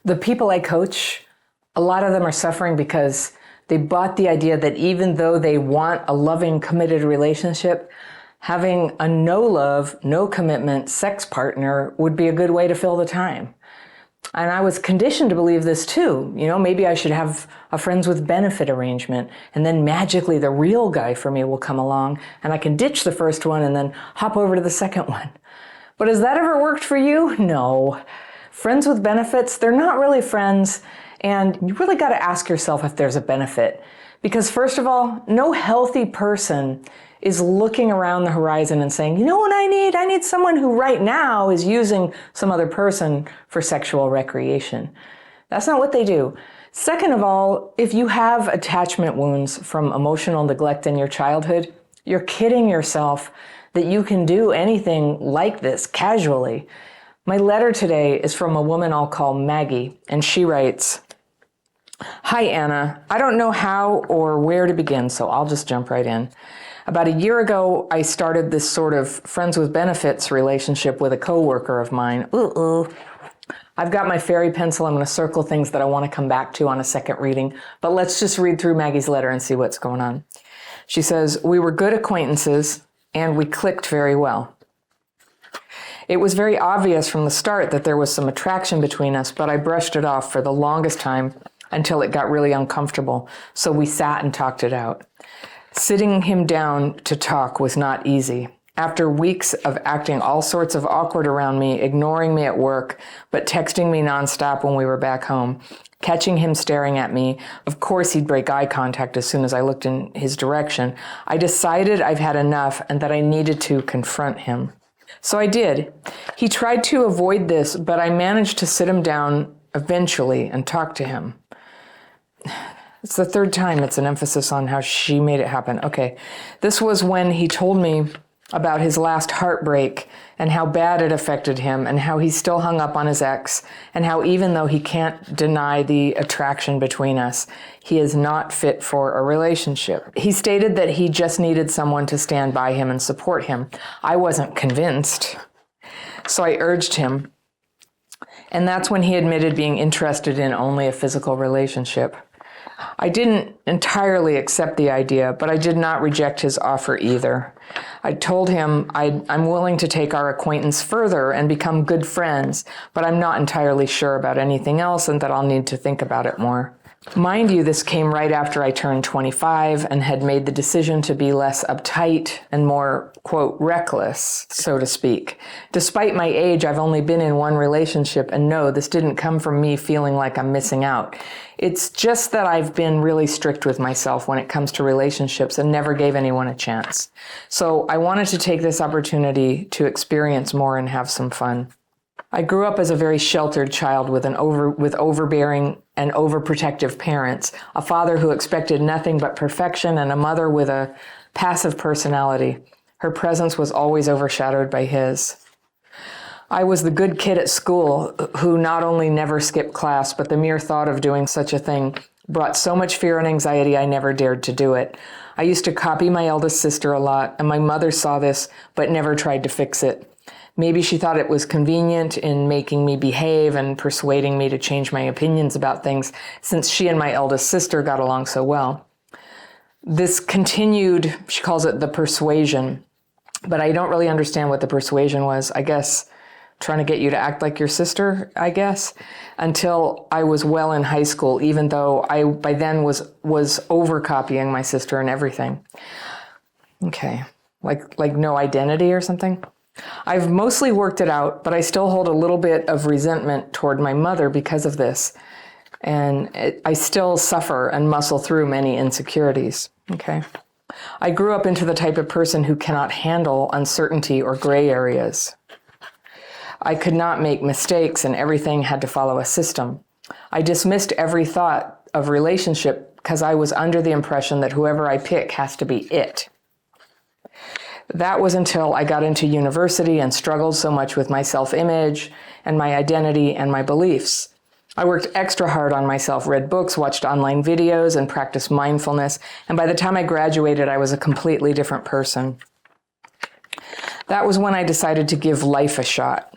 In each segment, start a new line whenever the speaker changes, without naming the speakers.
The people I coach, a lot of them are suffering because they bought the idea that even though they want a loving, committed relationship, having a no love, no commitment sex partner would be a good way to fill the time. And I was conditioned to believe this too. You know, maybe I should have a friends with benefit arrangement, and then magically the real guy for me will come along and I can ditch the first one and then hop over to the second one. But has that ever worked for you? No. Friends with benefits, they're not really friends, and you really got to ask yourself if there's a benefit. Because first of all, no healthy person is looking around the horizon and saying, you know what I need? I need someone who right now is using some other person for sexual recreation. That's not what they do. Second of all, if you have attachment wounds from emotional neglect in your childhood, you're kidding yourself that you can do anything like this casually. My letter today is from a woman I'll call Maggie, and she writes, "Hi, Anna. I don't know how or where to begin, so I'll just jump right in. About a year ago, I started this sort of friends with benefits relationship with a coworker of mine. I've got my fairy pencil. I'm going to circle things that I want to come back to on a second reading, but let's just read through Maggie's letter and see what's going on." She says, "We were good acquaintances, and we clicked very well. It was very obvious from the start that there was some attraction between us, but I brushed it off for the longest time until it got really uncomfortable, so we sat and talked it out. Sitting him down to talk was not easy. After weeks of acting all sorts of awkward around me, ignoring me at work, but texting me nonstop when we were back home, catching him staring at me, of course he'd break eye contact as soon as I looked in his direction, I decided I've had enough and that I needed to confront him. So I did. He tried to avoid this, but I managed to sit him down eventually and talk to him." It's the third time it's an emphasis on how she made it happen. Okay. "This was when he told me about his last heartbreak and how bad it affected him and how he's still hung up on his ex and how even though he can't deny the attraction between us, he is not fit for a relationship. He stated that he just needed someone to stand by him and support him. I wasn't convinced, so I urged him. And that's when he admitted being interested in only a physical relationship. I didn't entirely accept the idea, but I did not reject his offer either. I told him I'm willing to take our acquaintance further and become good friends, but I'm not entirely sure about anything else and that I'll need to think about it more. Mind you, this came right after I turned 25 and had made the decision to be less uptight and more, quote, reckless, so to speak. Despite my age, I've only been in one relationship, and no, this didn't come from me feeling like I'm missing out. It's just that I've been really strict with myself when it comes to relationships and never gave anyone a chance. So I wanted to take this opportunity to experience more and have some fun. I grew up as a very sheltered child with overbearing and overprotective parents, a father who expected nothing but perfection, and a mother with a passive personality. Her presence was always overshadowed by his. I was the good kid at school who not only never skipped class, but the mere thought of doing such a thing brought so much fear and anxiety I never dared to do it. I used to copy my eldest sister a lot, and my mother saw this, but never tried to fix it. Maybe she thought it was convenient in making me behave and persuading me to change my opinions about things, since she and my eldest sister got along so well. This continued, she calls it the persuasion, but I don't really understand what the persuasion was. I guess trying to get you to act like your sister, I guess, until I was well in high school, even though I by then was over-copying my sister and everything. Okay, like no identity or something? I've mostly worked it out, but I still hold a little bit of resentment toward my mother because of this. And I still suffer and muscle through many insecurities. Okay. I grew up into the type of person who cannot handle uncertainty or gray areas. I could not make mistakes and everything had to follow a system. I dismissed every thought of relationship because I was under the impression that whoever I pick has to be it. That was until I got into university and struggled so much with my self-image and my identity and my beliefs. I worked extra hard on myself, read books, watched online videos, and practiced mindfulness. And by the time I graduated, I was a completely different person. That was when I decided to give life a shot.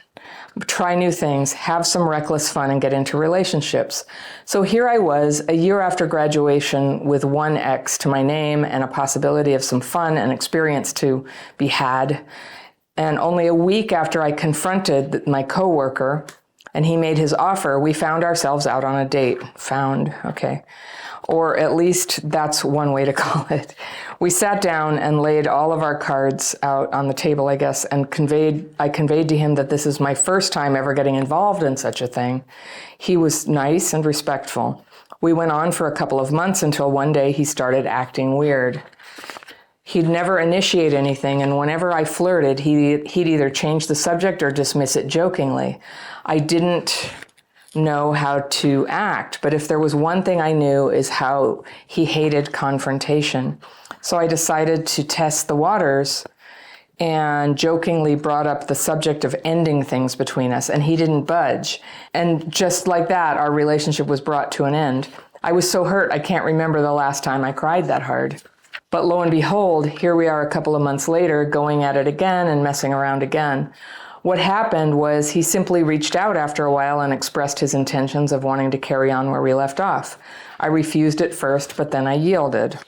try new things, have some reckless fun, and get into relationships. So here I was, a year after graduation, with one ex to my name and a possibility of some fun and experience to be had. And only a week after I confronted my coworker and he made his offer, we found ourselves out on a date. Found, okay. Or at least that's one way to call it. We sat down and laid all of our cards out on the table, I guess, and I conveyed to him that this is my first time ever getting involved in such a thing. He was nice and respectful. We went on for a couple of months until one day he started acting weird. He'd never initiate anything, and whenever I flirted, he'd either change the subject or dismiss it jokingly. I didn't know how to act, but if there was one thing I knew is how he hated confrontation. So I decided to test the waters and jokingly brought up the subject of ending things between us, and he didn't budge. And just like that, our relationship was brought to an end. I was so hurt, I can't remember the last time I cried that hard. But lo and behold, here we are a couple of months later, going at it again and messing around again. What happened was he simply reached out after a while and expressed his intentions of wanting to carry on where we left off. I refused at first, but then I yielded.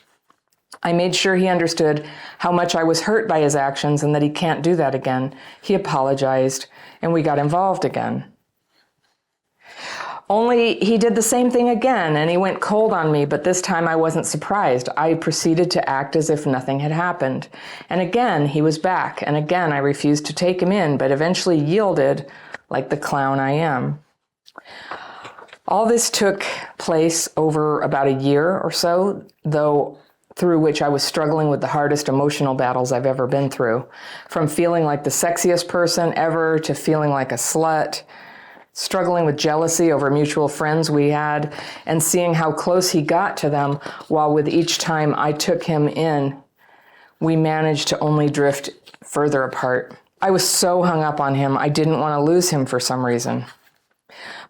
I made sure he understood how much I was hurt by his actions and that he can't do that again. He apologized, and we got involved again. Only he did the same thing again, and he went cold on me, but this time I wasn't surprised. I proceeded to act as if nothing had happened. And again, he was back, and again I refused to take him in, but eventually yielded like the clown I am. All this took place over about a year or so, though through which I was struggling with the hardest emotional battles I've ever been through. From feeling like the sexiest person ever to feeling like a slut, struggling with jealousy over mutual friends we had, and seeing how close he got to them, while with each time I took him in, we managed to only drift further apart. I was so hung up on him, I didn't want to lose him for some reason.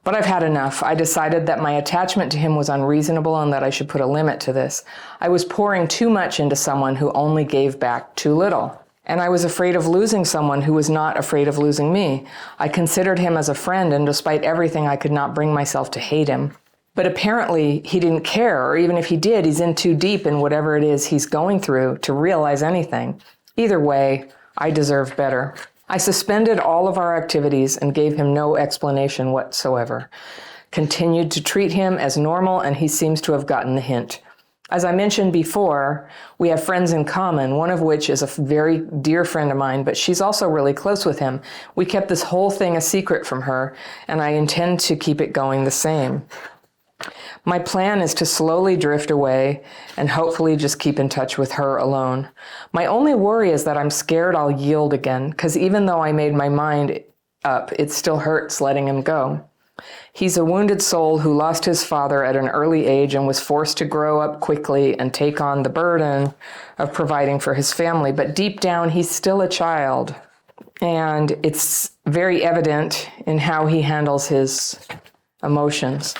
But I've had enough. I decided that my attachment to him was unreasonable and that I should put a limit to this. I was pouring too much into someone who only gave back too little. And I was afraid of losing someone who was not afraid of losing me. I considered him as a friend, and despite everything, I could not bring myself to hate him. But apparently, he didn't care, or even if he did, he's in too deep in whatever it is he's going through to realize anything. Either way, I deserve better. I suspended all of our activities and gave him no explanation whatsoever. Continued to treat him as normal, and he seems to have gotten the hint. As I mentioned before, we have friends in common, one of which is a very dear friend of mine, but she's also really close with him. We kept this whole thing a secret from her, and I intend to keep it going the same. My plan is to slowly drift away and hopefully just keep in touch with her alone. My only worry is that I'm scared I'll yield again, because even though I made my mind up, it still hurts letting him go. He's a wounded soul who lost his father at an early age and was forced to grow up quickly and take on the burden of providing for his family. But deep down, he's still a child. And it's very evident in how he handles his emotions.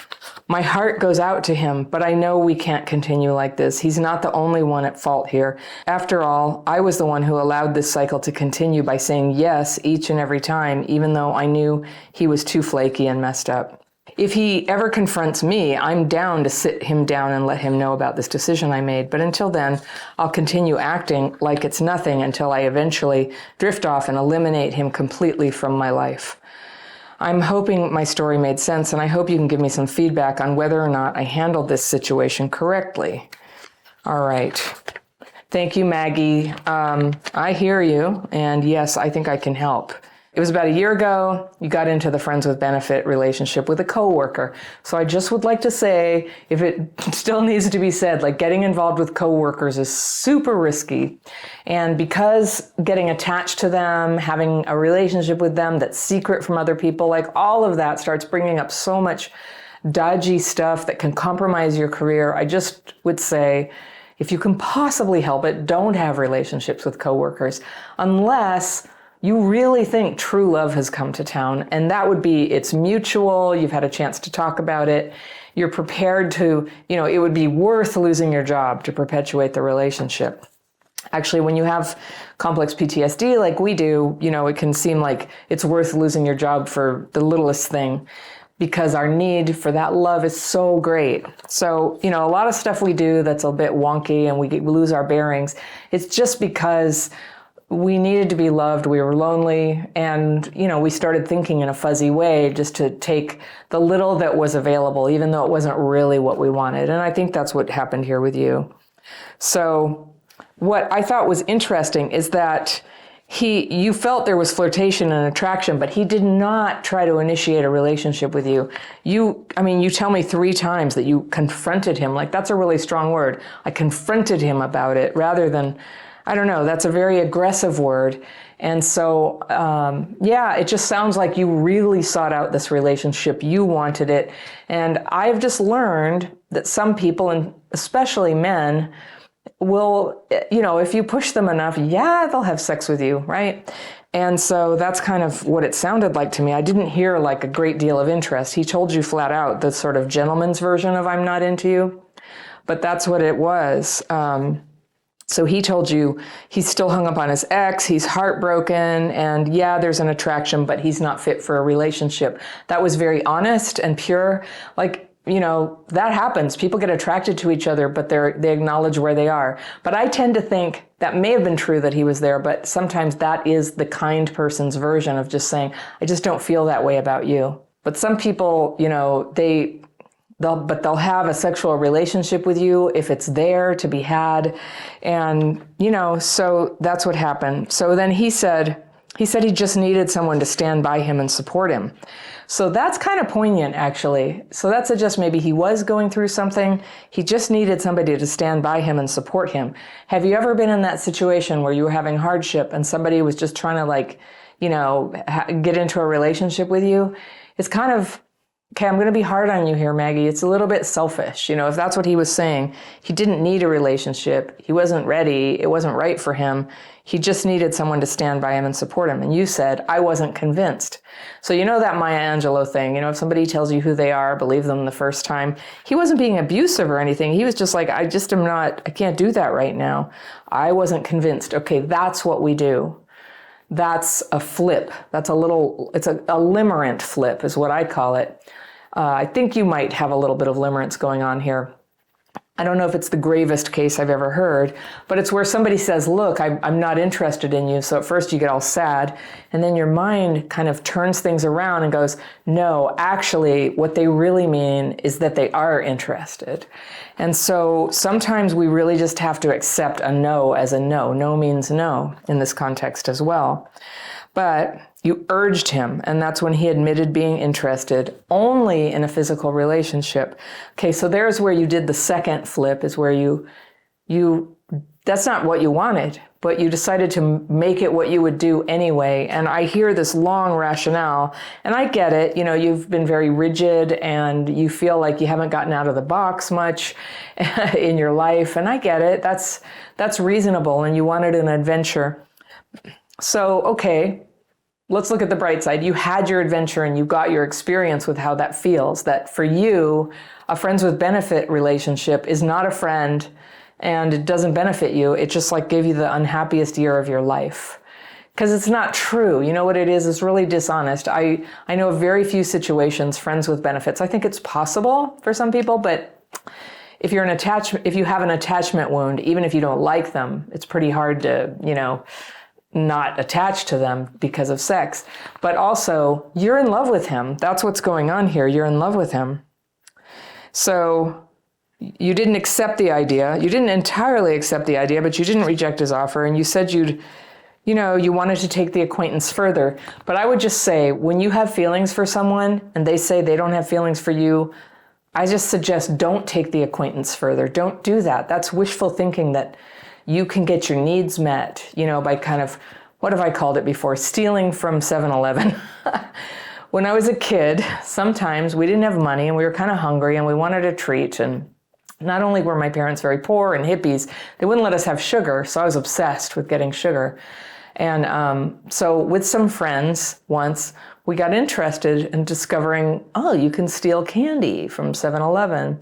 My heart goes out to him, but I know we can't continue like this. He's not the only one at fault here. After all, I was the one who allowed this cycle to continue by saying yes each and every time, even though I knew he was too flaky and messed up. If he ever confronts me, I'm down to sit him down and let him know about this decision I made. But until then, I'll continue acting like it's nothing until I eventually drift off and eliminate him completely from my life. I'm hoping my story made sense, and I hope you can give me some feedback on whether or not I handled this situation correctly. All right. Thank you, Maggie. I hear you, and yes, I think I can help. It was about a year ago, you got into the friends with benefit relationship with a coworker. So I just would like to say, if it still needs to be said, like getting involved with coworkers is super risky. And because getting attached to them, having a relationship with them that's secret from other people, like all of that starts bringing up so much dodgy stuff that can compromise your career. I just would say, if you can possibly help it, don't have relationships with coworkers unless you really think true love has come to town. And that would be, it's mutual, you've had a chance to talk about it, you're prepared to, it would be worth losing your job to perpetuate the relationship. Actually, when you have complex PTSD like we do, it can seem like it's worth losing your job for the littlest thing because our need for that love is so great. So, a lot of stuff we do that's a bit wonky and we lose our bearings, it's just because we needed to be loved, we were lonely, and, we started thinking in a fuzzy way just to take the little that was available, even though it wasn't really what we wanted. And I think that's what happened here with you. So what I thought was interesting is that you felt there was flirtation and attraction, but he did not try to initiate a relationship with you. You tell me 3 times that you confronted him. Like, that's a really strong word. I confronted him about it rather than, I don't know, that's a very aggressive word. And so, it just sounds like you really sought out this relationship. You wanted it. And I've just learned that some people, and especially men, will, if you push them enough, they'll have sex with you, right? And so that's kind of what it sounded like to me. I didn't hear like a great deal of interest. He told you flat out the sort of gentleman's version of I'm not into you, but that's what it was. So he told you he's still hung up on his ex, he's heartbroken, and there's an attraction, but he's not fit for a relationship. That was very honest and pure. Like, that happens. People get attracted to each other, but they acknowledge where they are. But I tend to think that may have been true that he was there, but sometimes that is the kind person's version of just saying, I just don't feel that way about you. But some people, they'll have a sexual relationship with you if it's there to be had. And, so that's what happened. So then he said he just needed someone to stand by him and support him. So that's kind of poignant, actually. So that's just maybe he was going through something. He just needed somebody to stand by him and support him. Have you ever been in that situation where you were having hardship and somebody was just trying to get into a relationship with you? It's kind of, okay, I'm going to be hard on you here, Maggie. It's a little bit selfish. If that's what he was saying, he didn't need a relationship. He wasn't ready. It wasn't right for him. He just needed someone to stand by him and support him. And you said, I wasn't convinced. So that Maya Angelou thing, if somebody tells you who they are, believe them the first time. He wasn't being abusive or anything. He was just like, I can't do that right now. I wasn't convinced. Okay, that's what we do. That's a flip. It's a limerent flip is what I call it. I think you might have a little bit of limerence going on here. I don't know if it's the gravest case I've ever heard, but it's where somebody says, look, I'm not interested in you. So at first you get all sad, and then your mind kind of turns things around and goes, no, actually, what they really mean is that they are interested. And so sometimes we really just have to accept a no as a no. No means no in this context as well. But you urged him, and that's when he admitted being interested only in a physical relationship. Okay, so there's where you did the second flip, is where you that's not what you wanted, but you decided to make it what you would do anyway. And I hear this long rationale, and I get it. You've been very rigid, and you feel like you haven't gotten out of the box much in your life, and I get it. That's reasonable, and you wanted an adventure. So, okay, let's look at the bright side. You had your adventure and you got your experience with how that feels. That for you, a friends with benefit relationship is not a friend and it doesn't benefit you. It just gave you the unhappiest year of your life. Because it's not true. You know what it is? It's really dishonest. I know of very few situations, friends with benefits. I think it's possible for some people, but if you have an attachment wound, even if you don't like them, it's pretty hard to, not attached to them because of sex. But also, you're in love with him. That's what's going on here. You're in love with him. So you didn't accept the idea. You didn't entirely accept the idea, but you didn't reject his offer. And you said you wanted to take the acquaintance further. But I would just say, when you have feelings for someone and they say they don't have feelings for you, I just suggest don't take the acquaintance further. Don't do that. That's wishful thinking that you can get your needs met, by kind of, what have I called it before? Stealing from 7-Eleven. When I was a kid, sometimes we didn't have money and we were kind of hungry and we wanted a treat. And not only were my parents very poor and hippies, they wouldn't let us have sugar. So I was obsessed with getting sugar. And so with some friends once, we got interested in discovering, you can steal candy from 7-Eleven.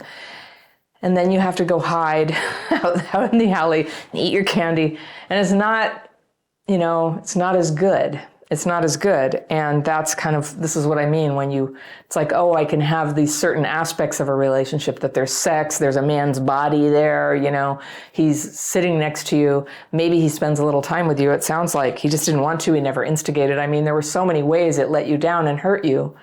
And then you have to go hide out in the alley and eat your candy. And it's not, it's not as good. It's not as good. And that's this is what I mean when it's like, oh, I can have these certain aspects of a relationship, that there's sex, there's a man's body there, he's sitting next to you. Maybe he spends a little time with you. It sounds like he just didn't want to. He never instigated. I mean, there were so many ways it let you down and hurt you.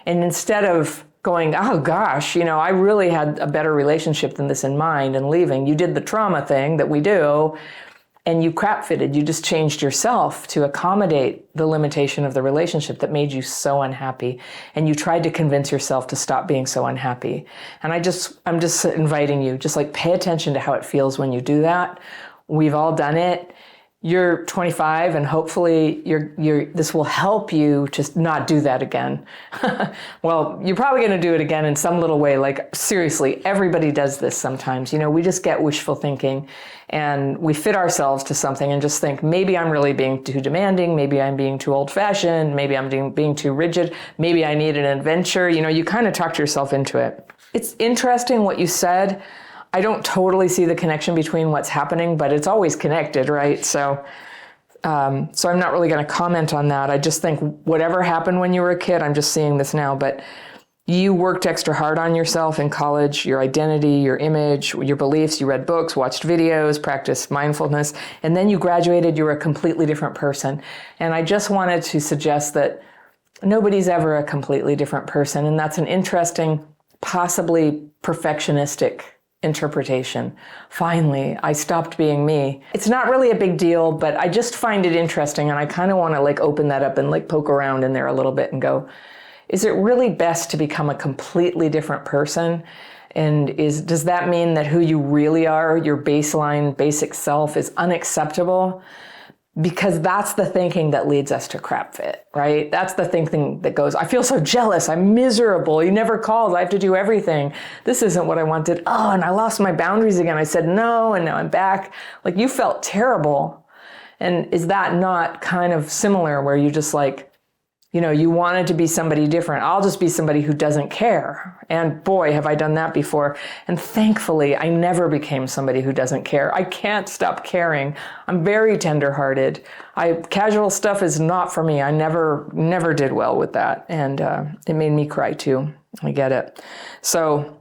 And instead of going, oh gosh, I really had a better relationship than this in mind, and leaving, you did the trauma thing that we do, and you crap fitted. You just changed yourself to accommodate the limitation of the relationship that made you so unhappy. And you tried to convince yourself to stop being so unhappy. And I'm just inviting you, just like pay attention to how it feels when you do that. We've all done it. You're 25, and hopefully this will help you to not do that again. Well, you're probably going to do it again in some little way. Like, seriously, everybody does this sometimes. We just get wishful thinking, and we fit ourselves to something and just think, maybe I'm really being too demanding. Maybe I'm being too old-fashioned. Maybe I'm being too rigid. Maybe I need an adventure. You kind of talk yourself into it. It's interesting what you said. I don't totally see the connection between what's happening, but it's always connected, right? So I'm not really going to comment on that. I just think whatever happened when you were a kid, I'm just seeing this now, but you worked extra hard on yourself in college, your identity, your image, your beliefs. You read books, watched videos, practiced mindfulness, and then you graduated, you were a completely different person. And I just wanted to suggest that nobody's ever a completely different person, and that's an interesting, possibly perfectionistic interpretation. Finally, I stopped being me. It's not really a big deal, but I just find it interesting, and I kind of want to open that up and poke around in there a little bit and go, is it really best to become a completely different person? And does that mean that who you really are, your baseline, basic self, is unacceptable? Because that's the thinking that leads us to crap fit, right? That's the thinking that goes, I feel so jealous, I'm miserable, you never called, I have to do everything. This isn't what I wanted. Oh, and I lost my boundaries again. I said no, and now I'm back. You felt terrible. And is that not kind of similar, where you just you wanted to be somebody different? I'll just be somebody who doesn't care. And boy, have I done that before. And thankfully, I never became somebody who doesn't care. I can't stop caring. I'm very tenderhearted. Casual stuff is not for me. I never did well with that. And it made me cry too. I get it. So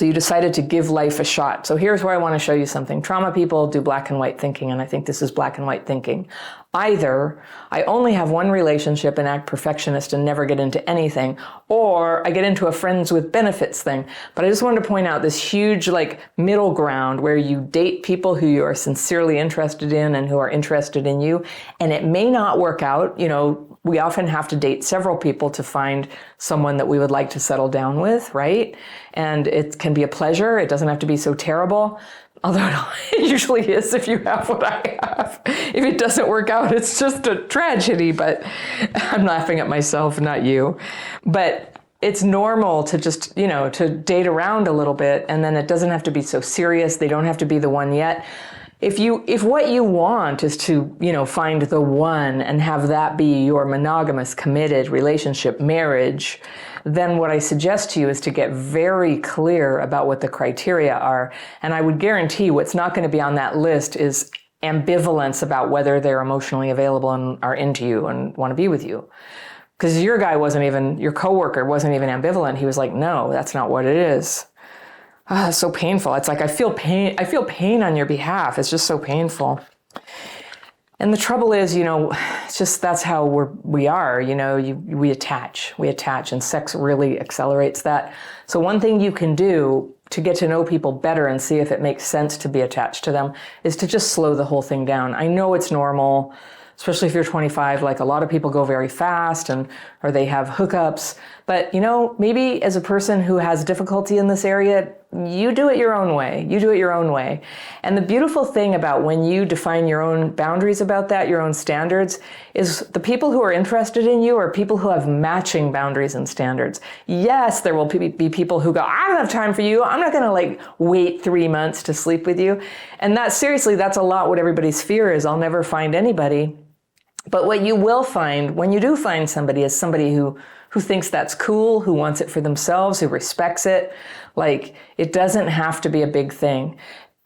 you decided to give life a shot. So here's where I want to show you something. Trauma people do black and white thinking, and I think this is black and white thinking. Either I only have one relationship and act perfectionist and never get into anything, or I get into a friends with benefits thing. But I just wanted to point out this huge middle ground where you date people who you are sincerely interested in and who are interested in you, and it may not work out. We often have to date several people to find someone that we would like to settle down with, right? And it can be a pleasure. It doesn't have to be so terrible, although it usually is if you have what I have. If it doesn't work out, it's just a tragedy, but I'm laughing at myself, not you. But it's normal to just, to date around a little bit, and then it doesn't have to be so serious. They don't have to be the one yet. If what you want is to, find the one and have that be your monogamous, committed relationship, marriage, then what I suggest to you is to get very clear about what the criteria are. And I would guarantee what's not going to be on that list is ambivalence about whether they're emotionally available and are into you and want to be with you. Because your coworker wasn't even ambivalent. He was like, no, that's not what it is. It's so painful. It's like, I feel pain on your behalf. It's just so painful. And the trouble is, it's just, that's how we are, we attach, and sex really accelerates that. So one thing you can do to get to know people better and see if it makes sense to be attached to them is to just slow the whole thing down. I know it's normal, especially if you're 25, a lot of people go very fast or they have hookups. But, maybe as a person who has difficulty in this area, you do it your own way. And the beautiful thing about when you define your own boundaries about that, your own standards, is the people who are interested in you are people who have matching boundaries and standards. Yes, there will be people who go, I don't have time for you. I'm not going to wait 3 months to sleep with you. And that's a lot what everybody's fear is. I'll never find anybody. But what you will find when you do find somebody is somebody who who thinks that's cool, who wants it for themselves, who respects it. Like, it doesn't have to be a big thing.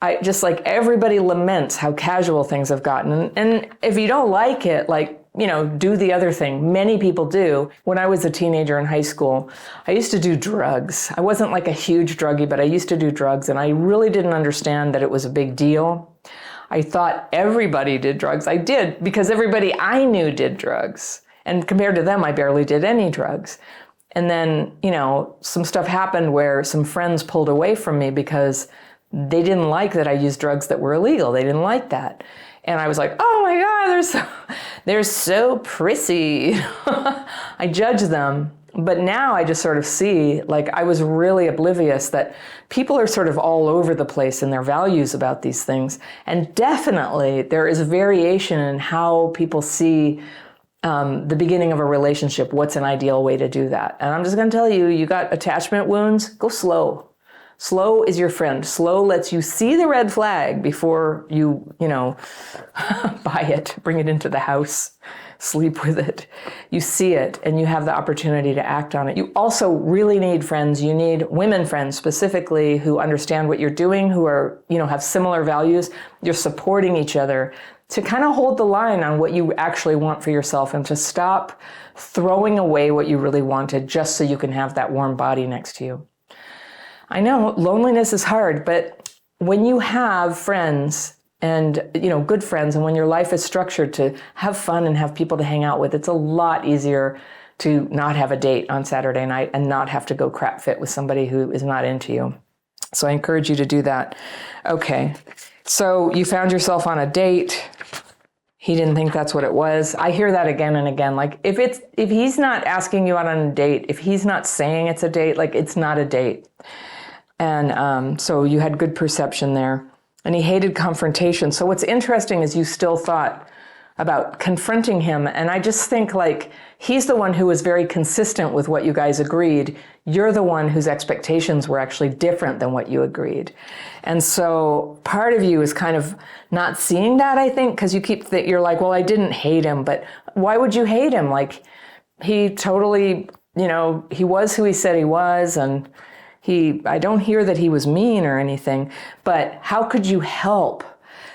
I just, like, everybody laments how casual things have gotten. And if you don't like it, like, you know, do the other thing. Many people do. When I was a teenager in high school, I used to do drugs. I wasn't like a huge druggie, but I used to do drugs, and I really didn't understand that it was a big deal. I thought everybody did drugs. I did, because everybody I knew did drugs. And compared to them, I barely did any drugs. And then, you know, some stuff happened where some friends pulled away from me because they didn't like that I used drugs that were illegal. They didn't like that. And I was like, oh my God, they're so prissy. I judge them. But now I just sort of see, like, I was really oblivious that people are sort of all over the place in their values about these things. And definitely there is variation in how people see the beginning of a relationship. What's an ideal way to do that? And I'm just going to tell you, you got attachment wounds, go slow. Slow is your friend. Slow lets you see the red flag before you buy it, bring it into the house, sleep with it. You see it and you have the opportunity to act on it. You also really need friends. You need women friends specifically who understand what you're doing, who are, have similar values. You're supporting each other to kind of hold the line on what you actually want for yourself and to stop throwing away what you really wanted just so you can have that warm body next to you. I know loneliness is hard, but when you have friends and, good friends, and when your life is structured to have fun and have people to hang out with, it's a lot easier to not have a date on Saturday night and not have to go crap fit with somebody who is not into you. So I encourage you to do that. Okay. So you found yourself on a date. He didn't think that's what it was. I hear that again and again. Like, if he's not asking you out on a date, if he's not saying it's a date, like, it's not a date. And so you had good perception there. And he hated confrontation. So what's interesting is you still thought about confronting him. And I just think, like, he's the one who was very consistent with what you guys agreed. You're the one whose expectations were actually different than what you agreed. And so part of you is kind of not seeing that, I think, because you're like, well, I didn't hate him, but why would you hate him? Like, he totally, he was who he said he was, and I don't hear that he was mean or anything, but how could you help?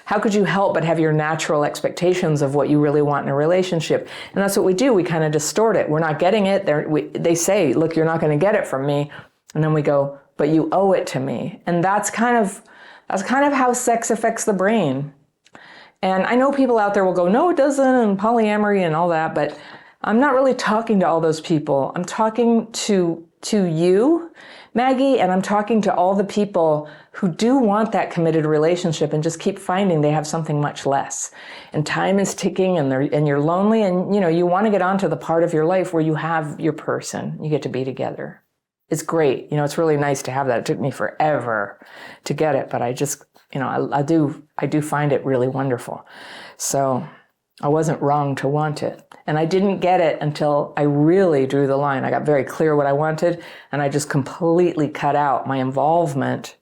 How could you help but have your natural expectations of what you really want in a relationship? And that's what we do. We kind of distort it. We're not getting it. They say, look, you're not going to get it from me. And then we go, but you owe it to me. And that's kind of how sex affects the brain. And I know people out there will go, no, it doesn't, and polyamory and all that, but I'm not really talking to all those people. I'm talking to you, Maggie, and I'm talking to all the people who do want that committed relationship and just keep finding they have something much less. And time is ticking, and you're lonely, and you want to get onto the part of your life where you have your person. You get to be together. It's great. It's really nice to have that. It took me forever to get it, but I just, I do find it really wonderful. So I wasn't wrong to want it. And I didn't get it until I really drew the line. I got very clear what I wanted, and I just completely cut out my involvement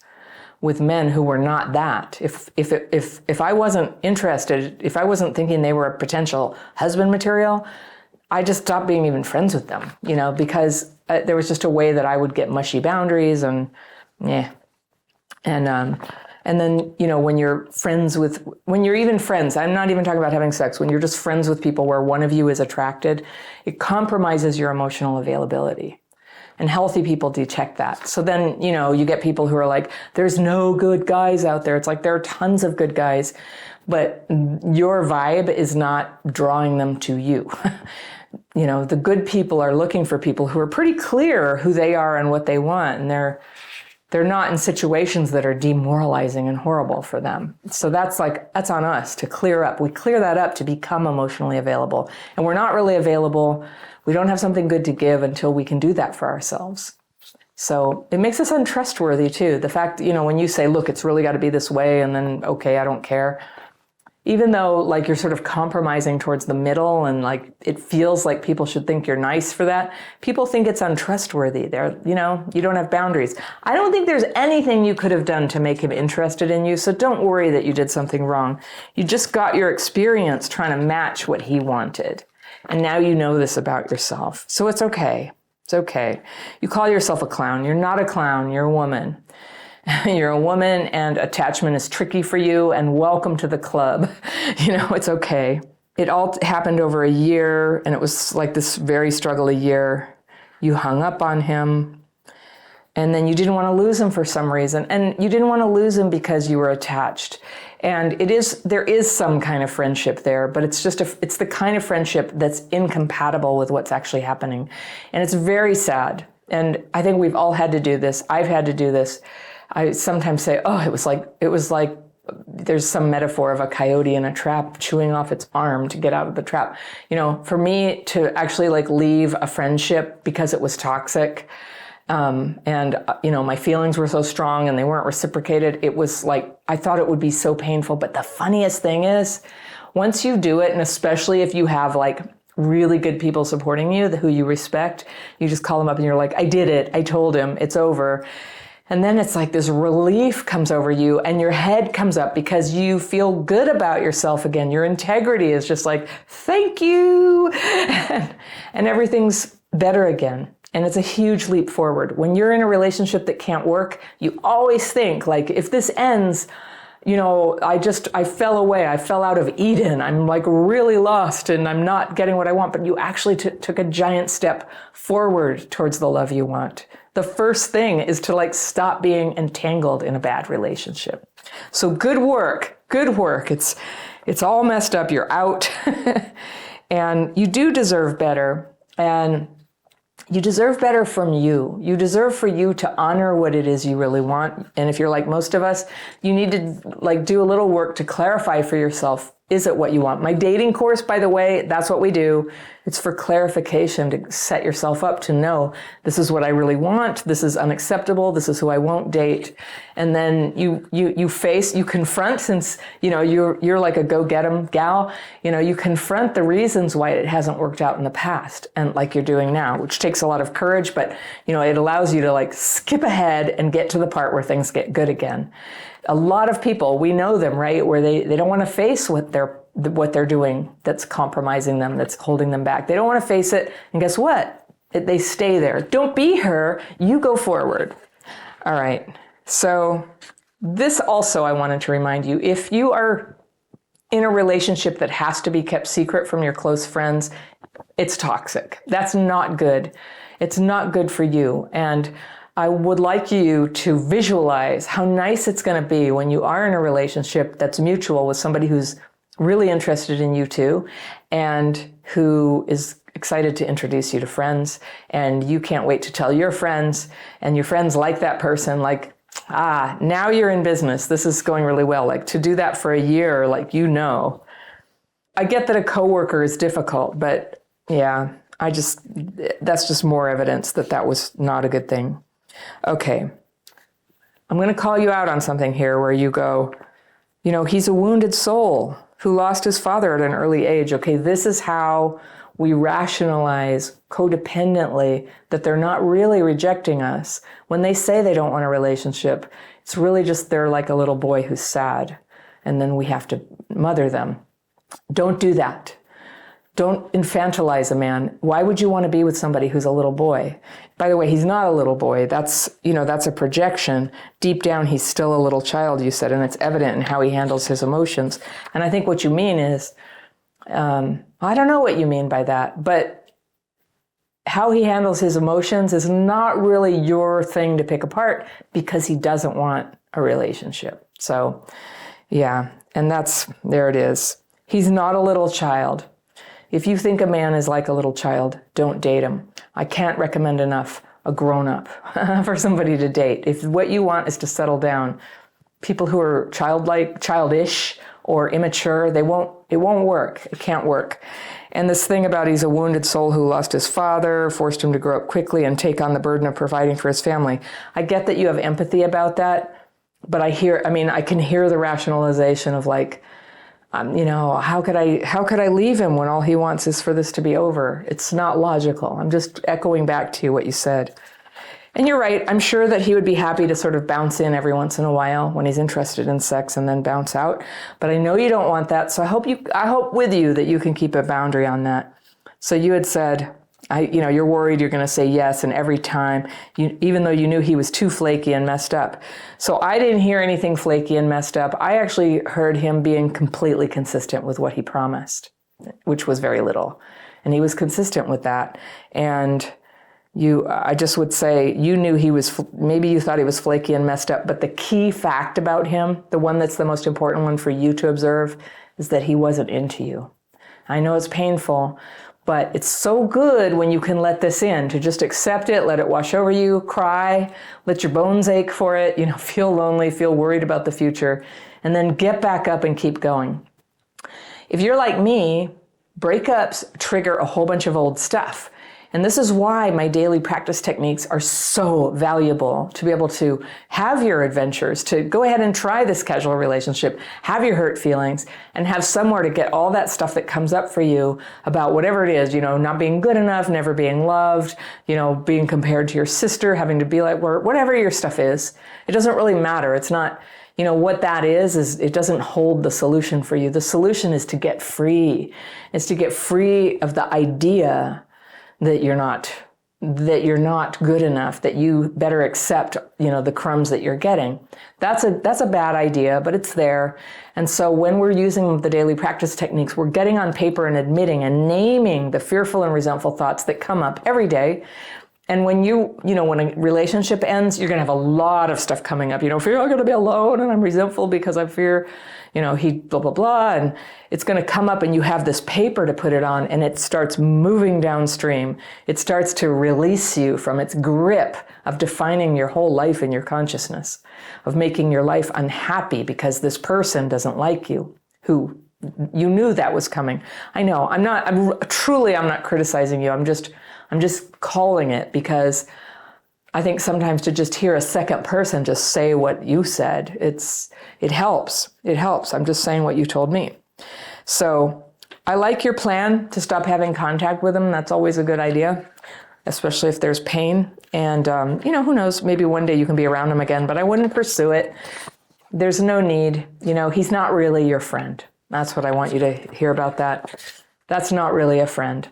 with men who were not that. If I wasn't interested, if I wasn't thinking they were a potential husband material, I just stopped being even friends with them, because there was just a way that I would get mushy boundaries and yeah. And then, when you're even friends, I'm not even talking about having sex, when you're just friends with people where one of you is attracted, it compromises your emotional availability. And healthy people detect that. So then, you get people who are like, there's no good guys out there. It's like, there are tons of good guys, but your vibe is not drawing them to you. The good people are looking for people who are pretty clear who they are and what they want. And they're not in situations that are demoralizing and horrible for them. So that's on us to clear up. We clear that up to become emotionally available. And we're not really available. We don't have something good to give until we can do that for ourselves. So it makes us untrustworthy too. The fact, when you say, look, it's really got to be this way, and then, okay, I don't care. Even though like you're sort of compromising towards the middle and like it feels like people should think you're nice for that, people think it's untrustworthy. You don't have boundaries. I don't think there's anything you could have done to make him interested in you, so don't worry that you did something wrong. You just got your experience trying to match what he wanted. And now you know this about yourself. So it's okay. It's okay. You call yourself a clown. You're not a clown. You're a woman. You're a woman, and attachment is tricky for you, and welcome to the club. It's okay. It all happened over a year, and it was like this very struggle a year. You hung up on him, and then you didn't want to lose him for some reason. And you didn't want to lose him because you were attached. And there is some kind of friendship there, but it's the kind of friendship that's incompatible with what's actually happening. And it's very sad. And I think we've all had to do this. I've had to do this. I sometimes say, it was like there's some metaphor of a coyote in a trap chewing off its arm to get out of the trap. For me to actually leave a friendship because it was toxic, and my feelings were so strong and they weren't reciprocated, it was like, I thought it would be so painful. But the funniest thing is, once you do it, and especially if you have really good people supporting you, who you respect, you just call them up and you're like, I did it. I told him, it's over. And then it's like this relief comes over you and your head comes up because you feel good about yourself again. Your integrity is just like, thank you. And everything's better again. And it's a huge leap forward. When you're in a relationship that can't work, you always think if this ends, I fell away. I fell out of Eden. I'm really lost and I'm not getting what I want. But you actually took a giant step forward towards the love you want. The first thing is to stop being entangled in a bad relationship. So good work. It's all messed up. You're out. And you do deserve better. And you deserve better from you. You deserve for you to honor what it is you really want. And if you're like most of us, you need to do a little work to clarify for yourself, is it what you want? My dating course, by the way, that's what we do. It's for clarification, to set yourself up to know, this is what I really want. This is unacceptable. This is who I won't date. And then you confront, since, you're like a go-get-em gal, you confront the reasons why it hasn't worked out in the past, and like you're doing now, which takes a lot of courage, but, it allows you to skip ahead and get to the part where things get good again. A lot of people, we know them, right, where they don't want to face what they're doing that's compromising them, that's holding them back. They don't want to face it, and guess what? They stay there. Don't be her. You go forward. All right. So this also, I wanted to remind you, if you are in a relationship that has to be kept secret from your close friends, it's toxic. That's not good. It's not good for you. And I would like you to visualize how nice it's going to be when you are in a relationship that's mutual with somebody who's really interested in you too, and who is excited to introduce you to friends, and you can't wait to tell your friends, and your friends like that person, now you're in business. This is going really well. To do that for a year, I get that a coworker is difficult, but yeah, that's just more evidence that was not a good thing. Okay, I'm going to call you out on something here where you go, he's a wounded soul who lost his father at an early age. Okay, this is how we rationalize codependently that they're not really rejecting us. When they say they don't want a relationship, it's really just they're like a little boy who's sad, and then we have to mother them. Don't do that. Don't infantilize a man. Why would you want to be with somebody who's a little boy? By the way, he's not a little boy. That's a projection. Deep down, he's still a little child, you said, and it's evident in how he handles his emotions. And I think what you mean is, I don't know what you mean by that, but how he handles his emotions is not really your thing to pick apart, because he doesn't want a relationship. So, yeah, and there it is. He's not a little child. If you think a man is like a little child, don't date him. I can't recommend enough a grown-up for somebody to date. If what you want is to settle down, people who are childish, or immature, it won't work. It can't work. And this thing about he's a wounded soul who lost his father, forced him to grow up quickly and take on the burden of providing for his family. I get that you have empathy about that, but I can hear the rationalization of how could I leave him when all he wants is for this to be over? It's not logical. I'm just echoing back to you what you said. And you're right. I'm sure that he would be happy to sort of bounce in every once in a while when he's interested in sex, and then bounce out. But I know you don't want that. So I hope with you that you can keep a boundary on that. So you had said, you're worried you're going to say yes, and every time, even though you knew he was too flaky and messed up. So I didn't hear anything flaky and messed up. I actually heard him being completely consistent with what he promised, which was very little. And he was consistent with that. And I just would say, you knew maybe you thought he was flaky and messed up, but the key fact about him, the one that's the most important one for you to observe, is that he wasn't into you. I know it's painful, but it's so good when you can let this in, to just accept it, let it wash over you, cry, let your bones ache for it, feel lonely, feel worried about the future, and then get back up and keep going. If you're like me, breakups trigger a whole bunch of old stuff. And this is why my daily practice techniques are so valuable, to be able to have your adventures, to go ahead and try this casual relationship, have your hurt feelings, and have somewhere to get all that stuff that comes up for you about whatever it is, not being good enough, never being loved, being compared to your sister, having to be like, whatever your stuff is. It doesn't really matter. It's not, what that is it doesn't hold the solution for you. The solution is to get free. It's to get free of the idea that you're not good enough, that you better accept, the crumbs that you're getting. That's a bad idea, but it's there. And so when we're using the daily practice techniques, we're getting on paper and admitting and naming the fearful and resentful thoughts that come up every day. And when when a relationship ends, you're going to have a lot of stuff coming up. Fear I'm going to be alone, and I'm resentful because I fear, he blah, blah, blah. And it's going to come up, and you have this paper to put it on, and it starts moving downstream. It starts to release you from its grip of defining your whole life in your consciousness, of making your life unhappy because this person doesn't like you, who you knew that was coming. I know, I'm not criticizing you. I'm just calling it, because I think sometimes to just hear a second person just say what you said, it helps. It helps. I'm just saying what you told me. So I like your plan to stop having contact with him. That's always a good idea, especially if there's pain. And, who knows, maybe one day you can be around him again, but I wouldn't pursue it. There's no need. He's not really your friend. That's what I want you to hear about that. That's not really a friend.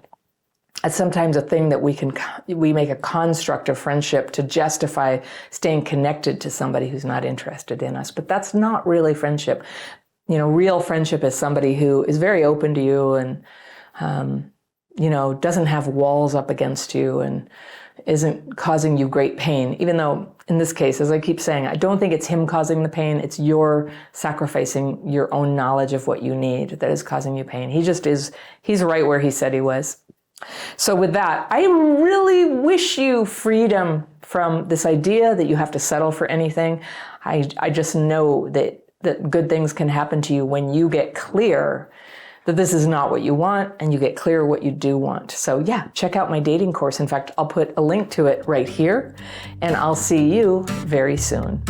It's sometimes a thing that we make a construct of friendship to justify staying connected to somebody who's not interested in us. But that's not really friendship. Real friendship is somebody who is very open to you and, doesn't have walls up against you and isn't causing you great pain. Even though in this case, as I keep saying, I don't think it's him causing the pain. It's your sacrificing your own knowledge of what you need that is causing you pain. He just is. He's right where he said he was. So with that, I really wish you freedom from this idea that you have to settle for anything. I just know that good things can happen to you when you get clear that this is not what you want, and you get clear what you do want. So yeah, check out my dating course. In fact, I'll put a link to it right here, and I'll see you very soon.